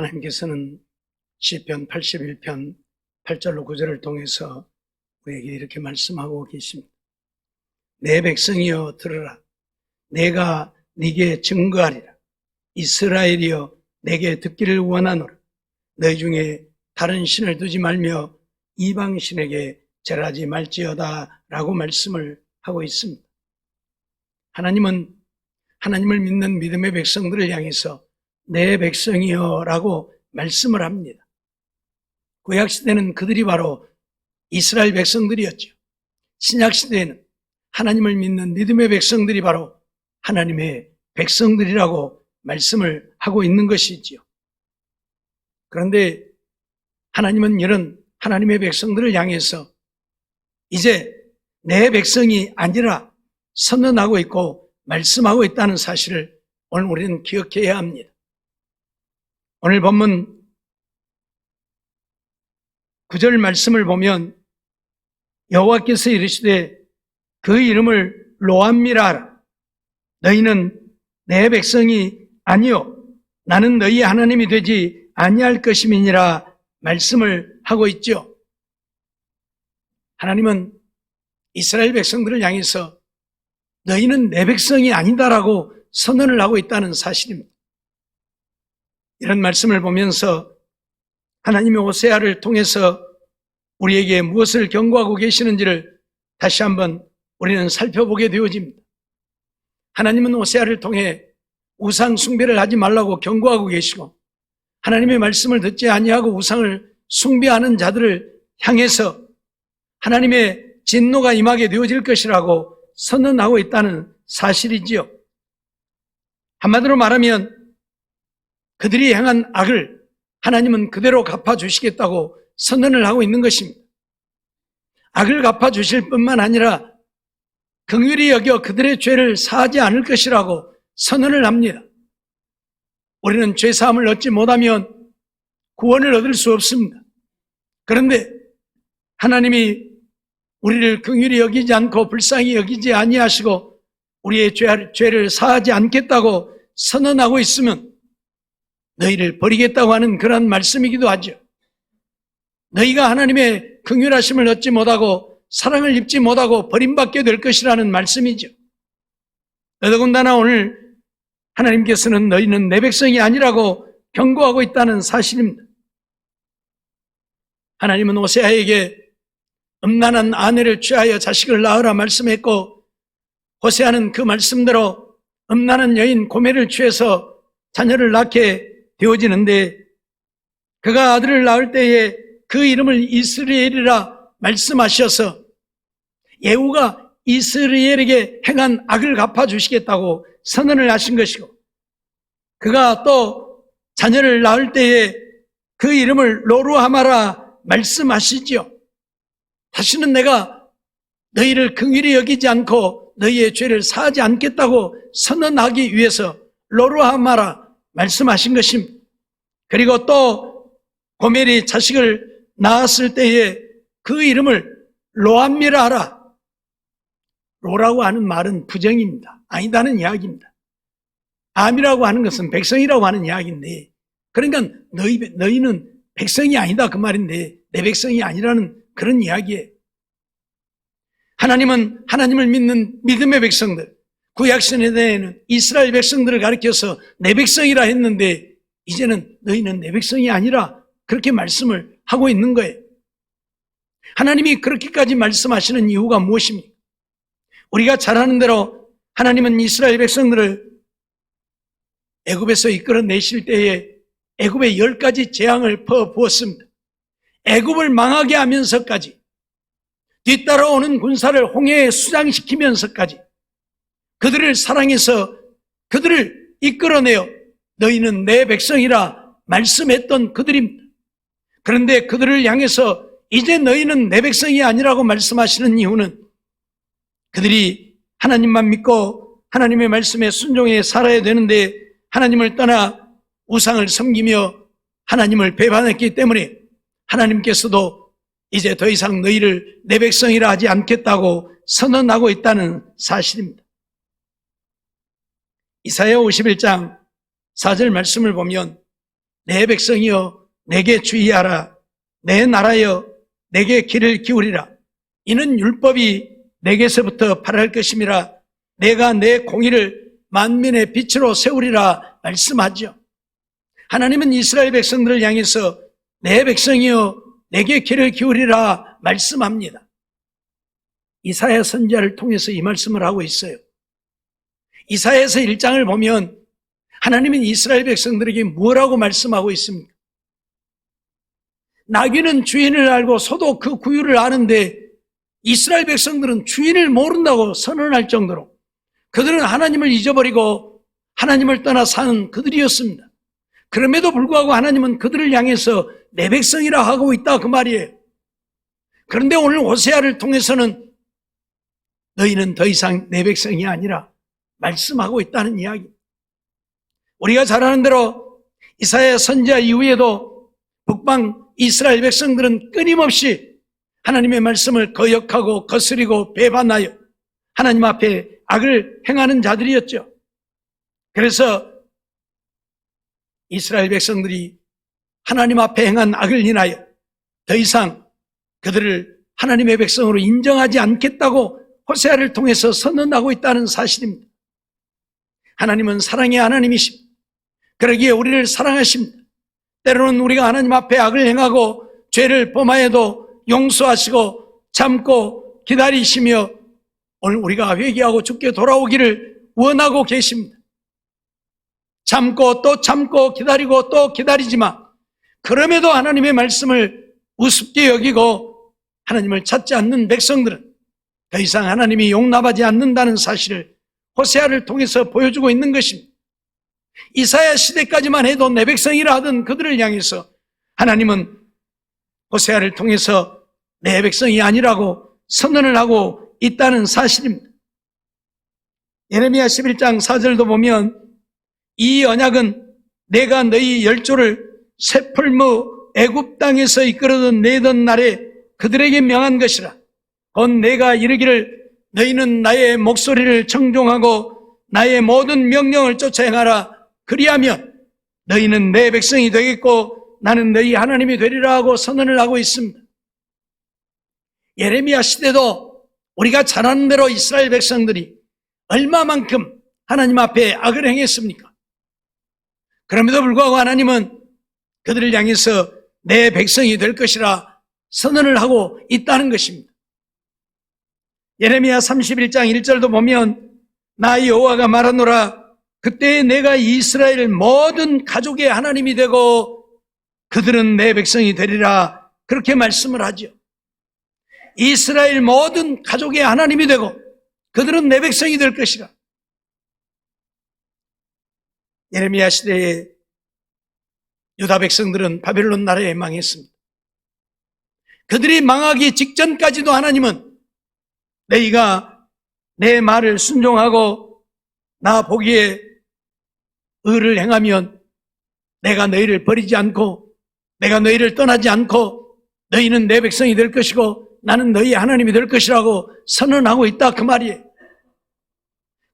하나님께서는 시편 81편 8절로 9절을 통해서 우리에게 이렇게 말씀하고 계십니다. 내 백성이여 들으라. 내가 네게 증거하리라. 이스라엘이여 내게 듣기를 원하노라. 너희 중에 다른 신을 두지 말며 이방 신에게 절하지 말지어다 라고 말씀을 하고 있습니다. 하나님은 하나님을 믿는 믿음의 백성들을 향해서 내 백성이여 라고 말씀을 합니다. 구약시대는 그들이 바로 이스라엘 백성들이었죠. 신약시대에는 하나님을 믿는 믿음의 백성들이 바로 하나님의 백성들이라고 말씀을 하고 있는 것이지요. 그런데 하나님은 이런 하나님의 백성들을 향해서 이제 내 백성이 아니라 선언하고 있고 말씀하고 있다는 사실을 오늘 우리는 기억해야 합니다. 오늘 본문 9절 말씀을 보면 여호와께서 이르시되 그 이름을 로암미라 하라. 너희는 내 백성이 아니요 나는 너희 하나님이 되지 아니할 것임이니라 말씀을 하고 있죠. 하나님은 이스라엘 백성들을 향해서 너희는 내 백성이 아니다라고 선언을 하고 있다는 사실입니다. 이런 말씀을 보면서 하나님의 호세아를 통해서 우리에게 무엇을 경고하고 계시는지를 다시 한번 우리는 살펴보게 되어집니다. 하나님은 호세아를 통해 우상 숭배를 하지 말라고 경고하고 계시고 하나님의 말씀을 듣지 아니하고 우상을 숭배하는 자들을 향해서 하나님의 진노가 임하게 되어질 것이라고 선언하고 있다는 사실이지요. 한마디로 말하면 그들이 행한 악을 하나님은 그대로 갚아주시겠다고 선언을 하고 있는 것입니다. 악을 갚아주실 뿐만 아니라 긍휼히 여겨 그들의 죄를 사하지 않을 것이라고 선언을 합니다. 우리는 죄사함을 얻지 못하면 구원을 얻을 수 없습니다. 그런데 하나님이 우리를 긍휼히 여기지 않고 불쌍히 여기지 아니하시고 우리의 죄를 사하지 않겠다고 선언하고 있으면 너희를 버리겠다고 하는 그런 말씀이기도 하죠. 너희가 하나님의 긍휼하심을 얻지 못하고 사랑을 입지 못하고 버림받게 될 것이라는 말씀이죠. 더더군다나 오늘 하나님께서는 너희는 내 백성이 아니라고 경고하고 있다는 사실입니다. 하나님은 호세아에게 음란한 아내를 취하여 자식을 낳으라 말씀했고 호세아는 그 말씀대로 음란한 여인 고멜을 취해서 자녀를 낳게 되어지는데 그가 아들을 낳을 때에 그 이름을 이스라엘이라 말씀하셔서 예후가 이스라엘에게 행한 악을 갚아주시겠다고 선언을 하신 것이고 그가 또 자녀를 낳을 때에 그 이름을 로루하마라 말씀하시지요. 다시는 내가 너희를 긍휼히 여기지 않고 너희의 죄를 사하지 않겠다고 선언하기 위해서 로루하마라 말씀하신 것입니다. 그리고 또 고멜이 자식을 낳았을 때에 그 이름을 로암미라 하라. 로라고 하는 말은 부정입니다. 아니다는 이야기입니다. 암이라고 하는 것은 백성이라고 하는 이야기인데 그러니까 너희는 백성이 아니다 그 말인데 내 백성이 아니라는 그런 이야기예요. 하나님은 하나님을 믿는 믿음의 백성들, 구약시대에는 이스라엘 백성들을 가리켜서 내 백성이라 했는데 이제는 너희는 내 백성이 아니라 그렇게 말씀을 하고 있는 거예요. 하나님이 그렇게까지 말씀하시는 이유가 무엇입니까? 우리가 잘 아는 대로 하나님은 이스라엘 백성들을 애굽에서 이끌어내실 때에 애굽에 10가지 재앙을 퍼부었습니다. 애굽을 망하게 하면서까지 뒤따라오는 군사를 홍해에 수장시키면서까지 그들을 사랑해서 그들을 이끌어내어 너희는 내 백성이라 말씀했던 그들입니다. 그런데 그들을 향해서 이제 너희는 내 백성이 아니라고 말씀하시는 이유는 그들이 하나님만 믿고 하나님의 말씀에 순종해 살아야 되는데 하나님을 떠나 우상을 섬기며 하나님을 배반했기 때문에 하나님께서도 이제 더 이상 너희를 내 백성이라 하지 않겠다고 선언하고 있다는 사실입니다. 이사야 51장 4절 말씀을 보면 내 백성이여 내게 주의하라. 내 나라여 내게 귀를 기울이라. 이는 율법이 내게서부터 발할 것임이라. 내가 내 공의를 만민의 빛으로 세우리라 말씀하죠. 하나님은 이스라엘 백성들을 향해서 내 백성이여 내게 귀를 기울이라 말씀합니다. 이사야 선지자를 통해서 이 말씀을 하고 있어요. 이사야서 1장을 보면 하나님은 이스라엘 백성들에게 뭐라고 말씀하고 있습니까? 나귀는 주인을 알고 소도 그 구유를 아는데 이스라엘 백성들은 주인을 모른다고 선언할 정도로 그들은 하나님을 잊어버리고 하나님을 떠나 사는 그들이었습니다. 그럼에도 불구하고 하나님은 그들을 향해서 내 백성이라 하고 있다 그 말이에요. 그런데 오늘 호세아를 통해서는 너희는 더 이상 내 백성이 아니라 말씀하고 있다는 이야기. 우리가 잘 아는 대로 이사야 선지자 이후에도 북방 이스라엘 백성들은 끊임없이 하나님의 말씀을 거역하고 거스리고 배반하여 하나님 앞에 악을 행하는 자들이었죠. 그래서 이스라엘 백성들이 하나님 앞에 행한 악을 인하여 더 이상 그들을 하나님의 백성으로 인정하지 않겠다고 호세아를 통해서 선언하고 있다는 사실입니다. 하나님은 사랑의 하나님이십니다. 그러기에 우리를 사랑하십니다. 때로는 우리가 하나님 앞에 악을 행하고 죄를 범하여도 용서하시고 참고 기다리시며 오늘 우리가 회개하고 주께 돌아오기를 원하고 계십니다. 참고 또 참고 기다리고 또 기다리지만 그럼에도 하나님의 말씀을 우습게 여기고 하나님을 찾지 않는 백성들은 더 이상 하나님이 용납하지 않는다는 사실을 호세아를 통해서 보여주고 있는 것입니다. 이사야 시대까지만 해도 내 백성이라 하던 그들을 향해서 하나님은 호세아를 통해서 내 백성이 아니라고 선언을 하고 있다는 사실입니다. 예레미야 11장 4절도 보면 이 언약은 내가 너희 열조를 새풀무 애굽 땅에서 이끌어던 내던 날에 그들에게 명한 것이라. 곧 내가 이르기를 너희는 나의 목소리를 청종하고 나의 모든 명령을 쫓아 행하라. 그리하면 너희는 내 백성이 되겠고 나는 너희 하나님이 되리라 하고 선언을 하고 있습니다. 예레미야 시대도 우리가 잘 아는 대로 이스라엘 백성들이 얼마만큼 하나님 앞에 악을 행했습니까? 그럼에도 불구하고 하나님은 그들을 향해서 내 백성이 될 것이라 선언을 하고 있다는 것입니다. 예레미야 31장 1절도 보면 나 여호와가 말하노라 그때 내가 이스라엘 모든 가족의 하나님이 되고 그들은 내 백성이 되리라 그렇게 말씀을 하죠. 이스라엘 모든 가족의 하나님이 되고 그들은 내 백성이 될 것이라. 예레미야 시대에 유다 백성들은 바벨론 나라에 망했습니다. 그들이 망하기 직전까지도 하나님은 너희가 내 말을 순종하고 나 보기에 의를 행하면 내가 너희를 버리지 않고 내가 너희를 떠나지 않고 너희는 내 백성이 될 것이고 나는 너희 하나님이 될 것이라고 선언하고 있다 그 말이에요.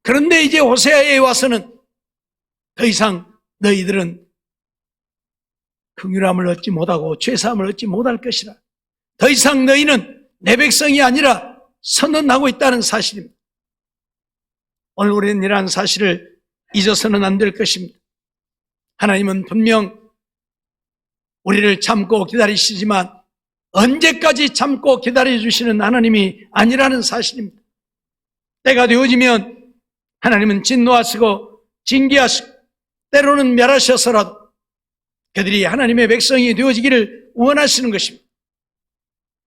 그런데 이제 호세아에 와서는 더 이상 너희들은 긍휼함을 얻지 못하고 죄사함을 얻지 못할 것이라. 더 이상 너희는 내 백성이 아니라 선언하고 있다는 사실입니다. 오늘 우리는 이러한 사실을 잊어서는 안 될 것입니다. 하나님은 분명 우리를 참고 기다리시지만 언제까지 참고 기다려주시는 하나님이 아니라는 사실입니다. 때가 되어지면 하나님은 진노하시고 징계하시고 때로는 멸하셔서라도 그들이 하나님의 백성이 되어지기를 원하시는 것입니다.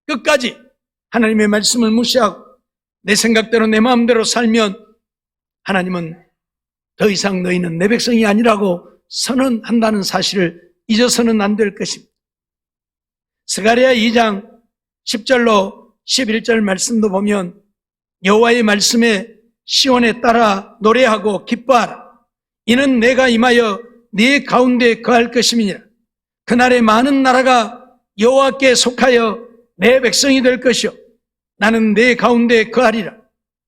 끝까지 하나님의 말씀을 무시하고 내 생각대로 내 마음대로 살면 하나님은 더 이상 너희는 내 백성이 아니라고 선언한다는 사실을 잊어서는 안 될 것입니다. 스가랴 2장 10절로 11절 말씀도 보면 여호와의 말씀에 시온에 따라 노래하고 기뻐하라. 이는 내가 임하여 네 가운데 거할 것임이니라. 그날에 많은 나라가 여호와께 속하여 내 백성이 될 것이요 나는 네 가운데 거하리라.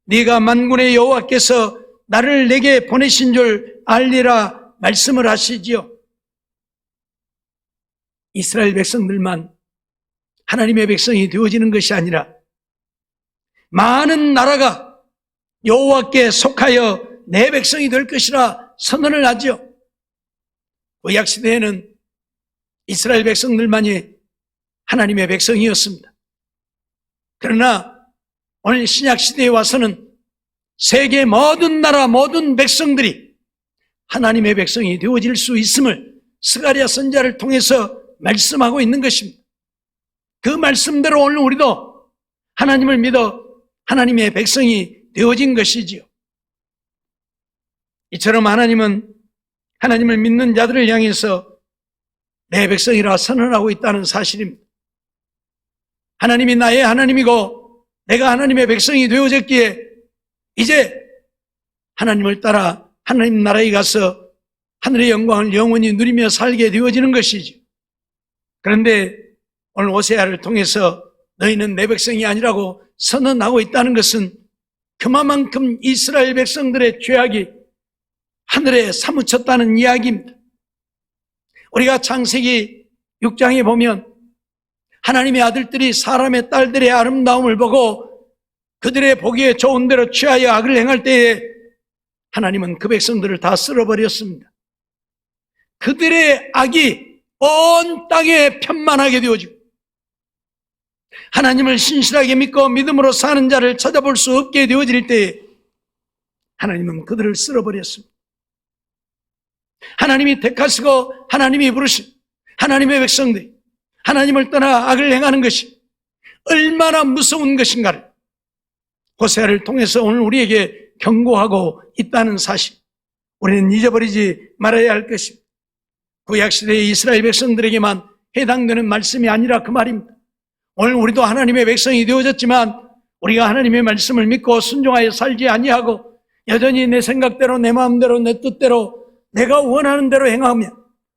네가 만군의 여호와께서 나를 내게 보내신 줄 알리라 말씀을 하시지요. 이스라엘 백성들만 하나님의 백성이 되어지는 것이 아니라 많은 나라가 여호와께 속하여 내 백성이 될 것이라 선언을 하죠. 구약 시대에는 이스라엘 백성들만이 하나님의 백성이었습니다. 그러나 오늘 신약 시대에 와서는 세계 모든 나라 모든 백성들이 하나님의 백성이 되어질 수 있음을 스가랴 선지자를 통해서 말씀하고 있는 것입니다. 그 말씀대로 오늘 우리도 하나님을 믿어 하나님의 백성이 되어진 것이지요. 이처럼 하나님은 하나님을 믿는 자들을 향해서 내 백성이라 선언하고 있다는 사실입니다. 하나님이 나의 하나님이고 내가 하나님의 백성이 되어졌기에 이제 하나님을 따라 하나님 나라에 가서 하늘의 영광을 영원히 누리며 살게 되어지는 것이죠. 그런데 오늘 오세아를 통해서 너희는 내 백성이 아니라고 선언하고 있다는 것은 그만큼 이스라엘 백성들의 죄악이 하늘에 사무쳤다는 이야기입니다. 우리가 창세기 6장에 보면 하나님의 아들들이 사람의 딸들의 아름다움을 보고 그들의 보기에 좋은 대로 취하여 악을 행할 때에 하나님은 그 백성들을 다 쓸어버렸습니다. 그들의 악이 온 땅에 편만하게 되어지고 하나님을 신실하게 믿고 믿음으로 사는 자를 찾아볼 수 없게 되어질 때에 하나님은 그들을 쓸어버렸습니다. 하나님이 택하시고 하나님이 부르신 하나님의 백성들이 하나님을 떠나 악을 행하는 것이 얼마나 무서운 것인가를 호세아를 통해서 오늘 우리에게 경고하고 있다는 사실, 우리는 잊어버리지 말아야 할 것입니다. 구약시대의 이스라엘 백성들에게만 해당되는 말씀이 아니라 그 말입니다. 오늘 우리도 하나님의 백성이 되어졌지만 우리가 하나님의 말씀을 믿고 순종하여 살지 아니하고 여전히 내 생각대로 내 마음대로 내 뜻대로 내가 원하는 대로 행하면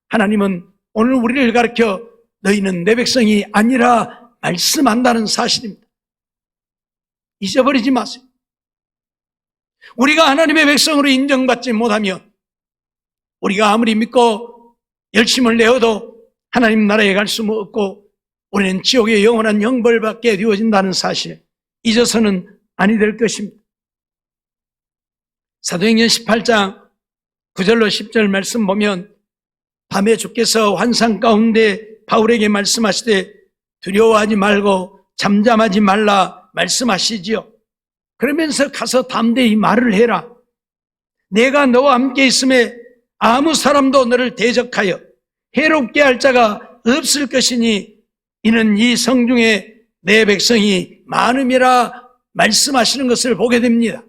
하나님은 오늘 우리를 가르쳐 너희는 내 백성이 아니라 말씀한다는 사실입니다. 잊어버리지 마세요. 우리가 하나님의 백성으로 인정받지 못하면 우리가 아무리 믿고 열심을 내어도 하나님 나라에 갈 수 없고 우리는 지옥의 영원한 형벌을 받게 되어진다는 사실 잊어서는 아니 될 것입니다. 사도행전 18장 9절로 10절 말씀 보면 밤에 주께서 환상 가운데 바울에게 말씀하시되 두려워하지 말고 잠잠하지 말라 말씀하시지요. 그러면서 가서 담대히 말을 해라. 내가 너와 함께 있음에 아무 사람도 너를 대적하여 해롭게 할 자가 없을 것이니 이는 이 성중에 내 백성이 많음이라 말씀하시는 것을 보게 됩니다.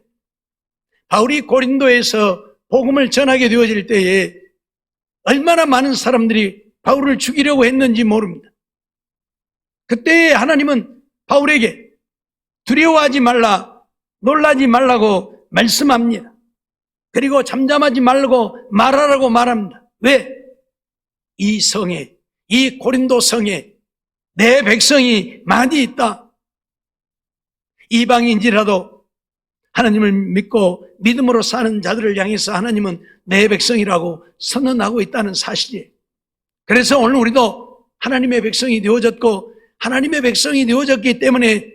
바울이 고린도에서 복음을 전하게 되어질 때에 얼마나 많은 사람들이 바울을 죽이려고 했는지 모릅니다. 그때 하나님은 바울에게 두려워하지 말라, 놀라지 말라고 말씀합니다. 그리고 잠잠하지 말고 말하라고 말합니다. 왜? 이 성에, 이 고린도 성에 내 백성이 많이 있다. 이방인지라도 하나님을 믿고 믿음으로 사는 자들을 향해서 하나님은 내 백성이라고 선언하고 있다는 사실이에요. 그래서 오늘 우리도 하나님의 백성이 되어졌고 하나님의 백성이 되어졌기 때문에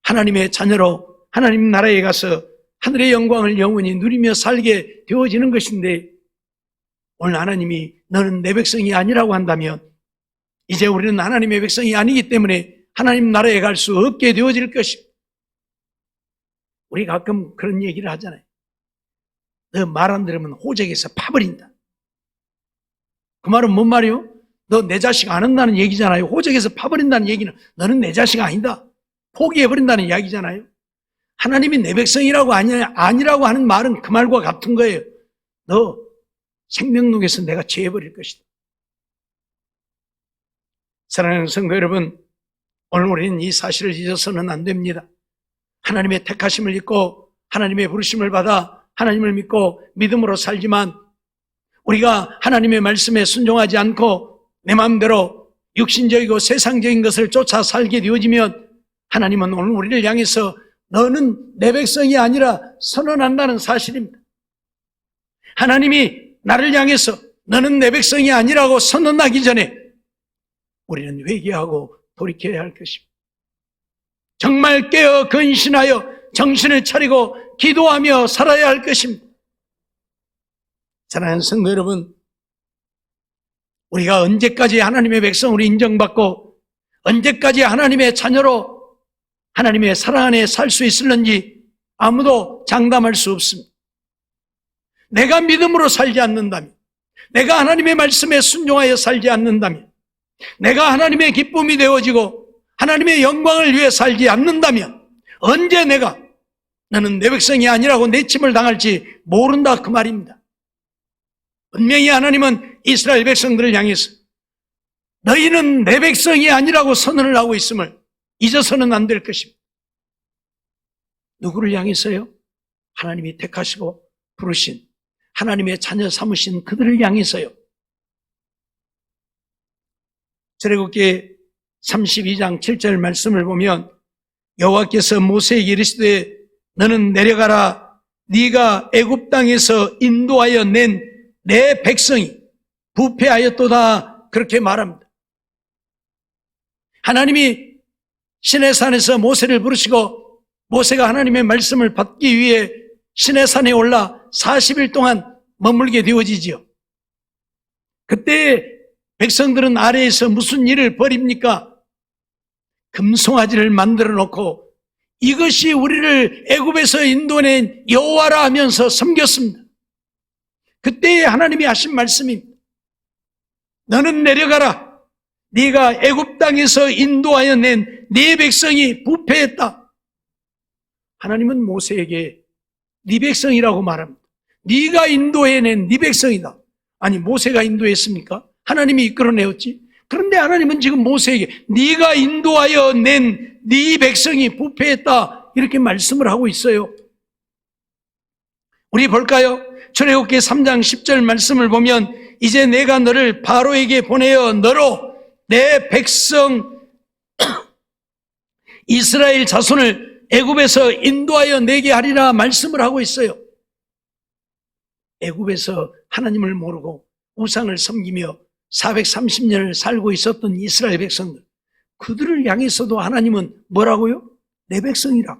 하나님의 자녀로 하나님 나라에 가서 하늘의 영광을 영원히 누리며 살게 되어지는 것인데 오늘 하나님이 너는 내 백성이 아니라고 한다면 이제 우리는 하나님의 백성이 아니기 때문에 하나님 나라에 갈 수 없게 되어질 것입니다. 우리 가끔 그런 얘기를 하잖아요. 너 말 안 들으면 호적에서 파버린다. 그 말은 뭔 말이요? 너 내 자식 안 한다는 얘기잖아요. 호적에서 파버린다는 얘기는 너는 내 자식 아니다. 포기해버린다는 이야기잖아요. 하나님이 내 백성이라고 아니라고 하는 말은 그 말과 같은 거예요. 너 생명록에서 내가 제해버릴 것이다. 사랑하는 성도 여러분, 오늘 우리는 이 사실을 잊어서는 안 됩니다. 하나님의 택하심을 잊고 하나님의 부르심을 받아 하나님을 믿고 믿음으로 살지만 우리가 하나님의 말씀에 순종하지 않고 내 마음대로 육신적이고 세상적인 것을 쫓아 살게 되어지면 하나님은 오늘 우리를 향해서 너는 내 백성이 아니라 선언한다는 사실입니다. 하나님이 나를 향해서 너는 내 백성이 아니라고 선언하기 전에 우리는 회개하고 돌이켜야 할 것입니다. 정말 깨어 근신하여 정신을 차리고 기도하며 살아야 할 것입니다. 사랑하는 성도 여러분, 우리가 언제까지 하나님의 백성으로 인정받고 언제까지 하나님의 자녀로 하나님의 사랑 안에 살 수 있을는지 아무도 장담할 수 없습니다. 내가 믿음으로 살지 않는다면, 내가 하나님의 말씀에 순종하여 살지 않는다면, 내가 하나님의 기쁨이 되어지고 하나님의 영광을 위해 살지 않는다면 언제 내가 너는 내 백성이 아니라고 내침을 당할지 모른다 그 말입니다. 분명히 하나님은 이스라엘 백성들을 향해서 너희는 내 백성이 아니라고 선언을 하고 있음을 잊어서는 안 될 것입니다. 누구를 향해서요? 하나님이 택하시고 부르신 하나님의 자녀 삼으신 그들을 향해서요. 출애굽기 32장 7절 말씀을 보면 여호와께서 모세에게 이르시되 너는 내려가라 네가 애굽 땅에서 인도하여 낸 내 백성이 부패하였도다 그렇게 말합니다. 하나님이 시내산에서 모세를 부르시고 모세가 하나님의 말씀을 받기 위해 시내산에 올라 40일 동안 머물게 되어지지요. 그때 백성들은 아래에서 무슨 일을 벌입니까? 금송아지를 만들어 놓고 이것이 우리를 애굽에서 인도낸 여호와라 하면서 섬겼습니다. 그때 하나님이 하신 말씀입니다. 너는 내려가라. 네가 애굽 땅에서 인도하여 낸 네 백성이 부패했다. 하나님은 모세에게 네 백성이라고 말합니다. 네가 인도해낸 네 백성이다. 아니 모세가 인도했습니까? 하나님이 이끌어내었지. 그런데 하나님은 지금 모세에게 네가 인도하여 낸 네 백성이 부패했다 이렇게 말씀을 하고 있어요. 우리 볼까요? 출애굽기 3장 10절 말씀을 보면 이제 내가 너를 바로에게 보내어 너로 내 백성 이스라엘 자손을 애굽에서 인도하여 내게 하리라 말씀을 하고 있어요. 애굽에서 하나님을 모르고 우상을 섬기며 430년을 살고 있었던 이스라엘 백성들, 그들을 향해서도 하나님은 뭐라고요? 내 백성이라.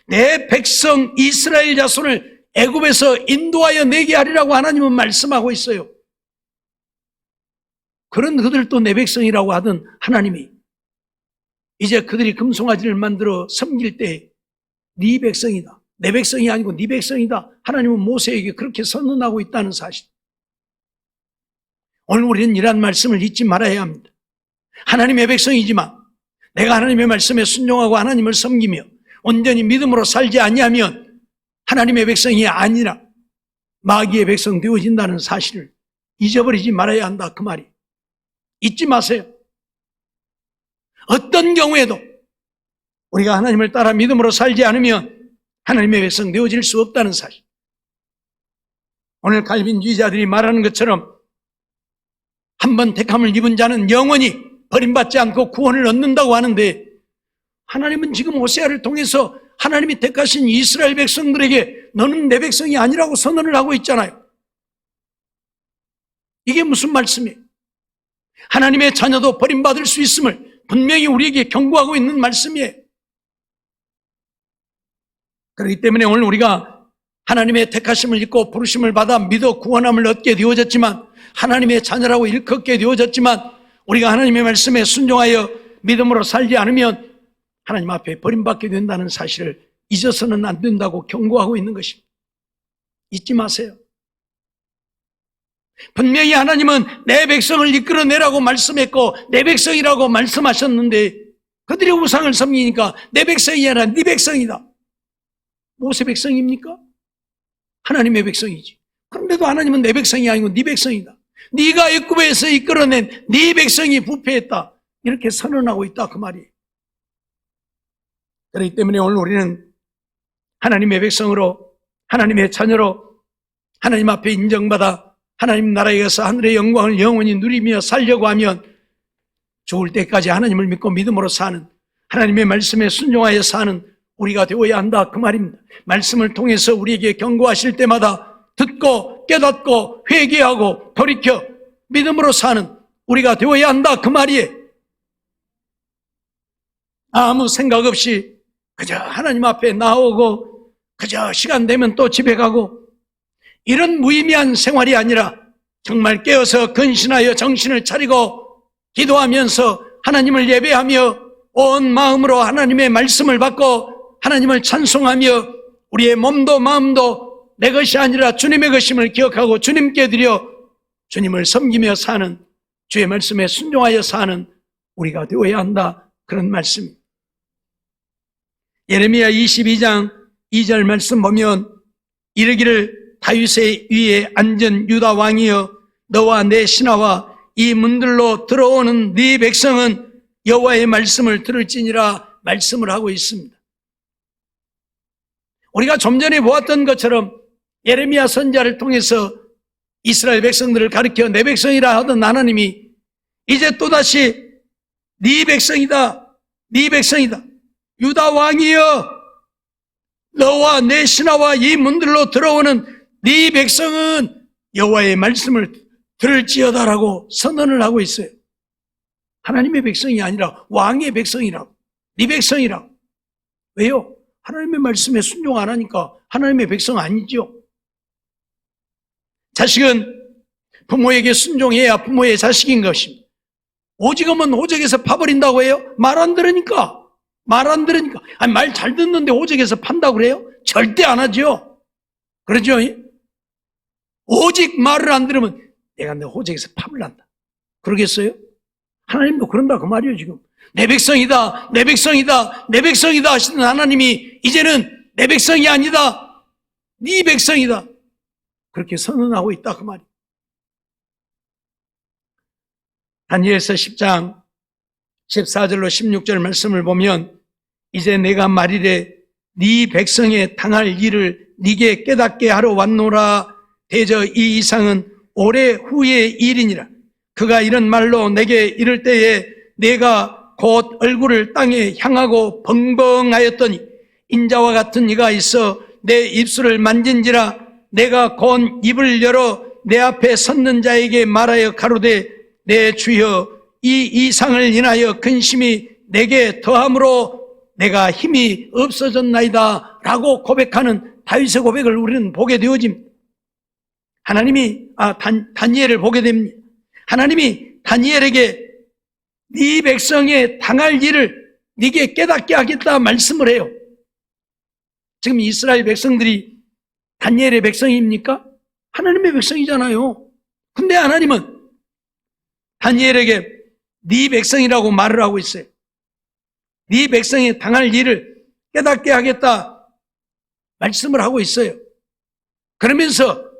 내 백성 이스라엘 자손을 애굽에서 인도하여 내게 하리라고 하나님은 말씀하고 있어요. 그런 그들도 내 백성이라고 하던 하나님이 이제 그들이 금송아지를 만들어 섬길 때 네 백성이다. 내 백성이 아니고 네 백성이다. 하나님은 모세에게 그렇게 선언하고 있다는 사실. 오늘 우리는 이러한 말씀을 잊지 말아야 합니다. 하나님의 백성이지만 내가 하나님의 말씀에 순종하고 하나님을 섬기며 온전히 믿음으로 살지 아니하면 하나님의 백성이 아니라 마귀의 백성 되어진다는 사실을 잊어버리지 말아야 한다 그 말이. 잊지 마세요. 어떤 경우에도 우리가 하나님을 따라 믿음으로 살지 않으면 하나님의 백성 되어질 수 없다는 사실. 오늘 칼빈주의자들이 말하는 것처럼 한번 택함을 입은 자는 영원히 버림받지 않고 구원을 얻는다고 하는데 하나님은 지금 호세아를 통해서 하나님이 택하신 이스라엘 백성들에게 너는 내 백성이 아니라고 선언을 하고 있잖아요. 이게 무슨 말씀이에요? 하나님의 자녀도 버림받을 수 있음을 분명히 우리에게 경고하고 있는 말씀이에요. 그렇기 때문에 오늘 우리가 하나님의 택하심을 입고 부르심을 받아 믿어 구원함을 얻게 되어졌지만 하나님의 자녀라고 일컫게 되어졌지만 우리가 하나님의 말씀에 순종하여 믿음으로 살지 않으면 하나님 앞에 버림받게 된다는 사실을 잊어서는 안 된다고 경고하고 있는 것입니다. 잊지 마세요. 분명히 하나님은 내 백성을 이끌어내라고 말씀했고 내 백성이라고 말씀하셨는데 그들이 우상을 섬기니까 내 백성이 아니라 네 백성이다. 모세 백성입니까? 하나님의 백성이지. 그런데도 하나님은 내 백성이 아니고 네 백성이다. 네가 애굽에서 이끌어낸 네 백성이 부패했다. 이렇게 선언하고 있다 그 말이에요. 그렇기 때문에 오늘 우리는 하나님의 백성으로 하나님의 자녀로 하나님 앞에 인정받아 하나님 나라에 가서 하늘의 영광을 영원히 누리며 살려고 하면 죽을 때까지 하나님을 믿고 믿음으로 사는 하나님의 말씀에 순종하여 사는 우리가 되어야 한다 그 말입니다. 말씀을 통해서 우리에게 경고하실 때마다 듣고 깨닫고 회개하고 돌이켜 믿음으로 사는 우리가 되어야 한다 그 말이에요. 아무 생각 없이 그저 하나님 앞에 나오고 그저 시간 되면 또 집에 가고 이런 무의미한 생활이 아니라 정말 깨어서 근신하여 정신을 차리고 기도하면서 하나님을 예배하며 온 마음으로 하나님의 말씀을 받고 하나님을 찬송하며 우리의 몸도 마음도 내 것이 아니라 주님의 것임을 기억하고 주님께 드려 주님을 섬기며 사는 주의 말씀에 순종하여 사는 우리가 되어야 한다. 그런 말씀. 예레미야 22장 2절 말씀 보면 이르기를 다윗의 위에 앉은 유다 왕이여 너와 내 신하와 이 문들로 들어오는 네 백성은 여호와의 말씀을 들을지니라 말씀을 하고 있습니다. 우리가 좀 전에 보았던 것처럼 예레미야 선지자를 통해서 이스라엘 백성들을 가리켜 내 백성이라 하던 하나님이 이제 또다시 네 백성이다, 네 백성이다. 유다 왕이여 너와 내 신하와 이 문들로 들어오는 네 백성은 여호와의 말씀을 들을지어다라고 선언을 하고 있어요. 하나님의 백성이 아니라 왕의 백성이라고, 네 백성이라고. 왜요? 하나님의 말씀에 순종 안 하니까 하나님의 백성 아니죠. 자식은 부모에게 순종해야 부모의 자식인 것입니다. 오직하면 오직에서 파버린다고 해요? 말 안 들으니까. 말 안 들으니까. 아니, 말 잘 듣는데 오직에서 판다고 그래요? 절대 안 하죠. 그러죠? 오직 말을 안 들으면 내가 내 오직에서 파을 한다. 그러겠어요? 하나님도 그런다 그 말이에요. 지금 내 백성이다, 내 백성이다, 내 백성이다 하시는 하나님이 이제는 내 백성이 아니다, 네 백성이다, 그렇게 선언하고 있다 그 말이에요. 다니엘서 10장 14절로 16절 말씀을 보면 이제 내가 말이래 네 백성의 당할 일을 네게 깨닫게 하러 왔노라. 대저 이 이상은 오래 후의 일이니라. 그가 이런 말로 내게 이를 때에 내가 곧 얼굴을 땅에 향하고 벙벙하였더니 인자와 같은 이가 있어 내 입술을 만진지라. 내가 곧 입을 열어 내 앞에 섰는 자에게 말하여 가로되 내 주여 이 이상을 인하여 근심이 내게 더함으로 내가 힘이 없어졌나이다 라고 고백하는 다윗의 고백을 우리는 보게 되어집니다. 하나님이 다니엘을 보게 됩니다. 하나님이 다니엘에게 네 백성의 당할 일을 네게 깨닫게 하겠다 말씀을 해요. 지금 이스라엘 백성들이 다니엘의 백성입니까? 하나님의 백성이잖아요. 근데 하나님은 다니엘에게 네 백성이라고 말을 하고 있어요. 네 백성이 당할 일을 깨닫게 하겠다 말씀을 하고 있어요. 그러면서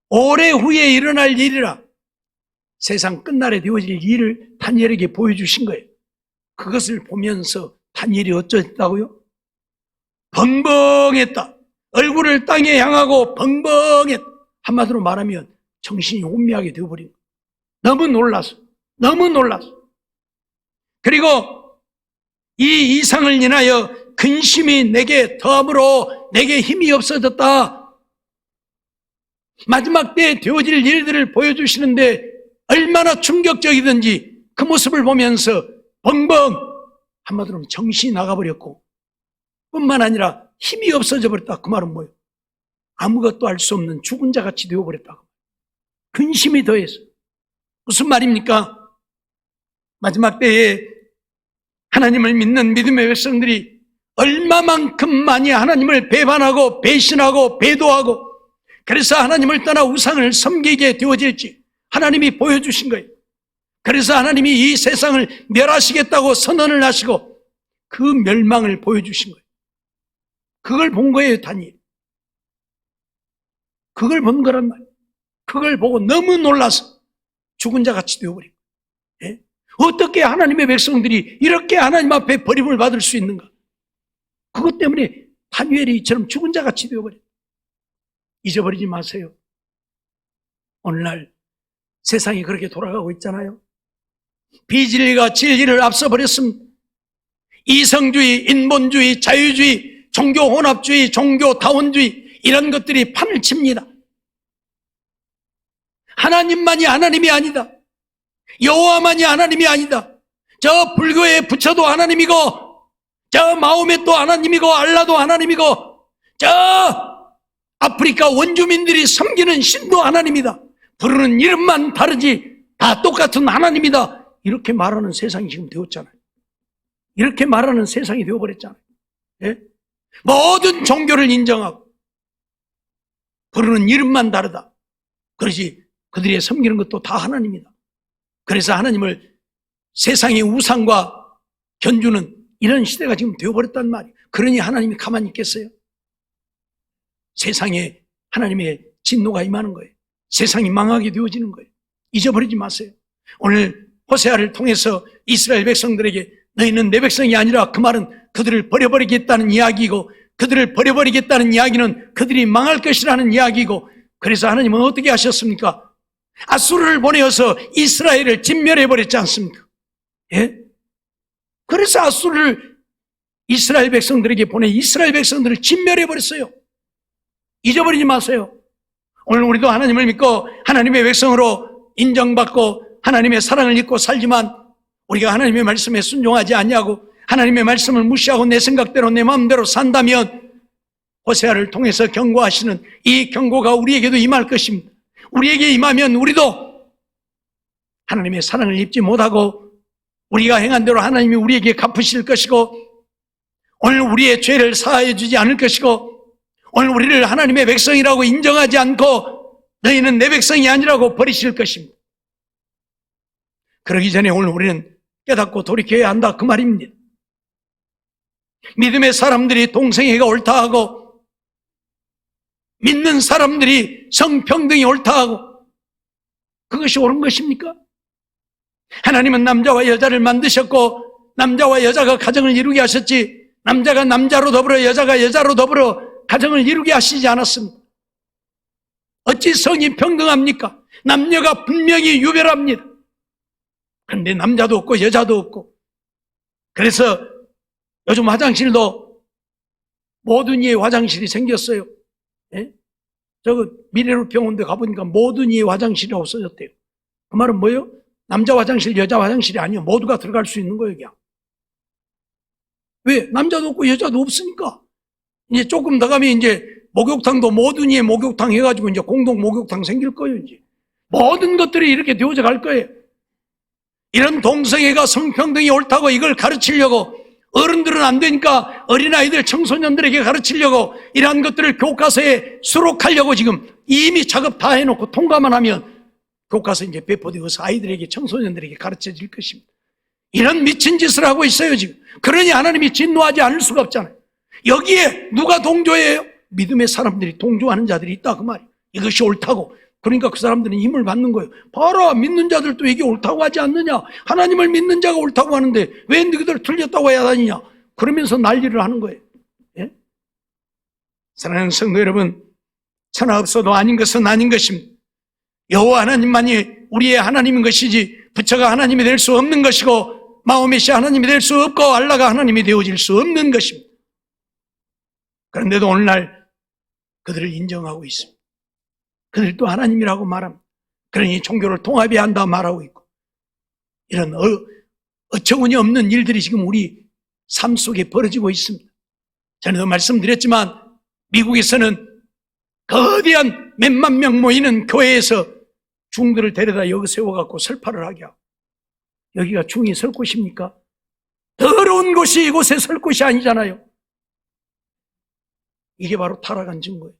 오래 후에 일어날 일이라 세상 끝날에 되어질 일을 다니엘에게 보여주신 거예요. 그것을 보면서 다니엘이 어쩌했다고요? 벙벙했다. 얼굴을 땅에 향하고 벙벙했다. 한마디로 말하면 정신이 혼미하게 되어버린 거예요. 너무 놀랐어. 너무 놀랐어. 그리고 이 이상을 인하여 근심이 내게 더함으로 내게 힘이 없어졌다. 마지막 때에 되어질 일들을 보여주시는데 얼마나 충격적이든지 그 모습을 보면서 벙벙, 한마디로 정신이 나가버렸고 뿐만 아니라 힘이 없어져 버렸다. 그 말은 뭐예요? 아무것도 할 수 없는 죽은 자같이 되어버렸다. 근심이 더해서. 무슨 말입니까? 마지막 때에 하나님을 믿는 믿음의 백성들이 얼마만큼 많이 하나님을 배반하고 배신하고 배도하고 그래서 하나님을 떠나 우상을 섬기게 되어질지 하나님이 보여주신 거예요. 그래서 하나님이 이 세상을 멸하시겠다고 선언을 하시고 그 멸망을 보여주신 거예요. 그걸 본 거예요, 다니엘. 그걸 본 거란 말이에요. 그걸 보고 너무 놀라서 죽은 자같이 되어버린 거예요. 예? 어떻게 하나님의 백성들이 이렇게 하나님 앞에 버림을 받을 수 있는가? 그것 때문에 다니엘이 이처럼 죽은 자같이 되어버려요. 잊어버리지 마세요. 오늘날 세상이 그렇게 돌아가고 있잖아요. 비진리가 진리를 앞서버렸습니다. 이성주의, 인본주의, 자유주의, 종교 혼합주의, 종교 다원주의 이런 것들이 판을 칩니다. 하나님만이 하나님이 아니다. 여호와만이 하나님이 아니다. 저 불교에 부처도 하나님이고 저 마호멧도 하나님이고 알라도 하나님이고 저 아프리카 원주민들이 섬기는 신도 하나님이다. 부르는 이름만 다르지 다 똑같은 하나님이다. 이렇게 말하는 세상이 지금 되었잖아요. 이렇게 말하는 세상이 되어버렸잖아요. 예? 모든 종교를 인정하고 부르는 이름만 다르다. 그러지 그들이 섬기는 것도 다 하나님이다. 그래서 하나님을 세상의 우상과 견주는 이런 시대가 지금 되어버렸단 말이에요. 그러니 하나님이 가만히 있겠어요? 세상에 하나님의 진노가 임하는 거예요. 세상이 망하게 되어지는 거예요. 잊어버리지 마세요. 오늘 호세아를 통해서 이스라엘 백성들에게 너희는 내 백성이 아니라 그 말은 그들을 버려버리겠다는 이야기이고 그들을 버려버리겠다는 이야기는 그들이 망할 것이라는 이야기이고 그래서 하나님은 어떻게 하셨습니까? 아수르를 보내어서 이스라엘을 진멸해버렸지 않습니까? 예? 그래서 아수르를 이스라엘 백성들에게 보내 이스라엘 백성들을 진멸해버렸어요. 잊어버리지 마세요. 오늘 우리도 하나님을 믿고 하나님의 백성으로 인정받고 하나님의 사랑을 입고 살지만 우리가 하나님의 말씀에 순종하지 않냐고 하나님의 말씀을 무시하고 내 생각대로 내 마음대로 산다면 호세아를 통해서 경고하시는 이 경고가 우리에게도 임할 것입니다. 우리에게 임하면 우리도 하나님의 사랑을 입지 못하고 우리가 행한 대로 하나님이 우리에게 갚으실 것이고 오늘 우리의 죄를 사하여 주지 않을 것이고 오늘 우리를 하나님의 백성이라고 인정하지 않고 너희는 내 백성이 아니라고 버리실 것입니다. 그러기 전에 오늘 우리는 깨닫고 돌이켜야 한다 그 말입니다. 믿음의 사람들이 동성애가 옳다 하고 믿는 사람들이 성평등이 옳다 하고 그것이 옳은 것입니까? 하나님은 남자와 여자를 만드셨고 남자와 여자가 가정을 이루게 하셨지 남자가 남자로 더불어 여자가 여자로 더불어 가정을 이루게 하시지 않았습니다. 어찌 성이 평등합니까? 남녀가 분명히 유별합니다. 그런데 남자도 없고 여자도 없고 그래서 요즘 화장실도 모든 이의 화장실이 생겼어요. 예? 저거 미래로 병원대 가보니까 모든 이의 화장실이 없어졌대요. 그 말은 뭐예요? 남자 화장실, 여자 화장실이 아니에요. 모두가 들어갈 수 있는 거예요, 그냥. 왜? 남자도 없고 여자도 없으니까. 이제 조금 더 가면 이제 목욕탕도 모든 이의 목욕탕 해가지고 이제 공동 목욕탕 생길 거예요, 이제. 모든 것들이 이렇게 되어져 갈 거예요. 이런 동성애가 성평등이 옳다고 이걸 가르치려고 어른들은 안 되니까 어린아이들 청소년들에게 가르치려고 이러한 것들을 교과서에 수록하려고 지금 이미 작업 다 해놓고 통과만 하면 교과서 이제 배포되어서 아이들에게 청소년들에게 가르쳐질 것입니다. 이런 미친 짓을 하고 있어요 지금. 그러니 하나님이 진노하지 않을 수가 없잖아요. 여기에 누가 동조해요? 믿음의 사람들이 동조하는 자들이 있다 그 말이에요. 이것이 옳다고. 그러니까 그 사람들은 힘을 받는 거예요. 봐라, 믿는 자들도 이게 옳다고 하지 않느냐. 하나님을 믿는 자가 옳다고 하는데 왜 너희들 틀렸다고 해야 하느냐. 그러면서 난리를 하는 거예요. 예? 사랑하는 성도 여러분, 천하 없어도 아닌 것은 아닌 것입니다. 여호와 하나님만이 우리의 하나님인 것이지 부처가 하나님이 될 수 없는 것이고 마호멧이 하나님이 될 수 없고 알라가 하나님이 되어질 수 없는 것입니다. 그런데도 오늘날 그들을 인정하고 있습니다. 그들도 하나님이라고 말합니다. 그러니 종교를 통합해야 한다 말하고 있고 이런 어처구니 없는 일들이 지금 우리 삶 속에 벌어지고 있습니다. 전에도 말씀드렸지만 미국에서는 거대한 몇만 명 모이는 교회에서 중들을 데려다 여기 세워갖고 설파를 하게 하고 여기가 중이 설 곳입니까? 더러운 곳이 이곳에 설 곳이 아니잖아요. 이게 바로 타락한 증거예요.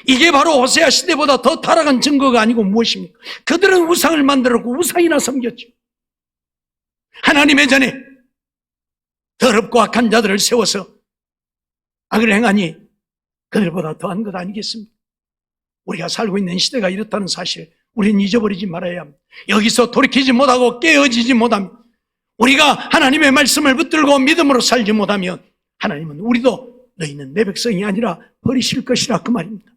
이게 바로 호세아 시대보다 더 타락한 증거가 아니고 무엇입니까? 그들은 우상을 만들었고 우상이나 섬겼죠. 하나님의 전에 더럽고 악한 자들을 세워서 악을 행하니 그들보다 더한 것 아니겠습니까? 우리가 살고 있는 시대가 이렇다는 사실 우리는 잊어버리지 말아야 합니다. 여기서 돌이키지 못하고 깨어지지 못하면 우리가 하나님의 말씀을 붙들고 믿음으로 살지 못하면 하나님은 우리도 너희는 내 백성이 아니라 버리실 것이라 그 말입니다.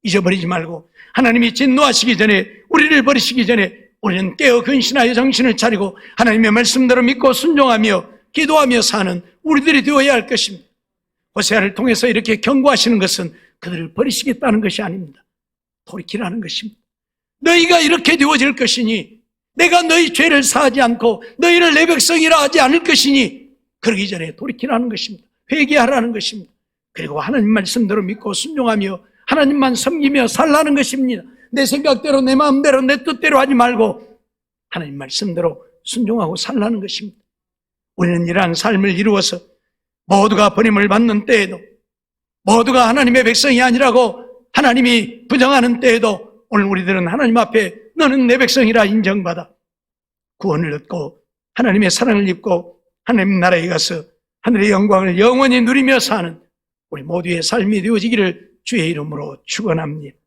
잊어버리지 말고 하나님이 진노하시기 전에 우리를 버리시기 전에 우리는 깨어 근신하여 정신을 차리고 하나님의 말씀대로 믿고 순종하며 기도하며 사는 우리들이 되어야 할 것입니다. 호세아를 통해서 이렇게 경고하시는 것은 그들을 버리시겠다는 것이 아닙니다. 돌이키라는 것입니다. 너희가 이렇게 되어질 것이니 내가 너희 죄를 사하지 않고 너희를 내 백성이라 하지 않을 것이니 그러기 전에 돌이키라는 것입니다. 회개하라는 것입니다. 그리고 하나님 말씀대로 믿고 순종하며 하나님만 섬기며 살라는 것입니다. 내 생각대로 내 마음대로 내 뜻대로 하지 말고 하나님 말씀대로 순종하고 살라는 것입니다. 우리는 이러한 삶을 이루어서 모두가 버림을 받는 때에도, 모두가 하나님의 백성이 아니라고 하나님이 부정하는 때에도 오늘 우리들은 하나님 앞에 너는 내 백성이라 인정받아 구원을 얻고 하나님의 사랑을 입고 하나님 나라에 가서 하늘의 영광을 영원히 누리며 사는 우리 모두의 삶이 되어지기를 주의 이름으로 축원합니다.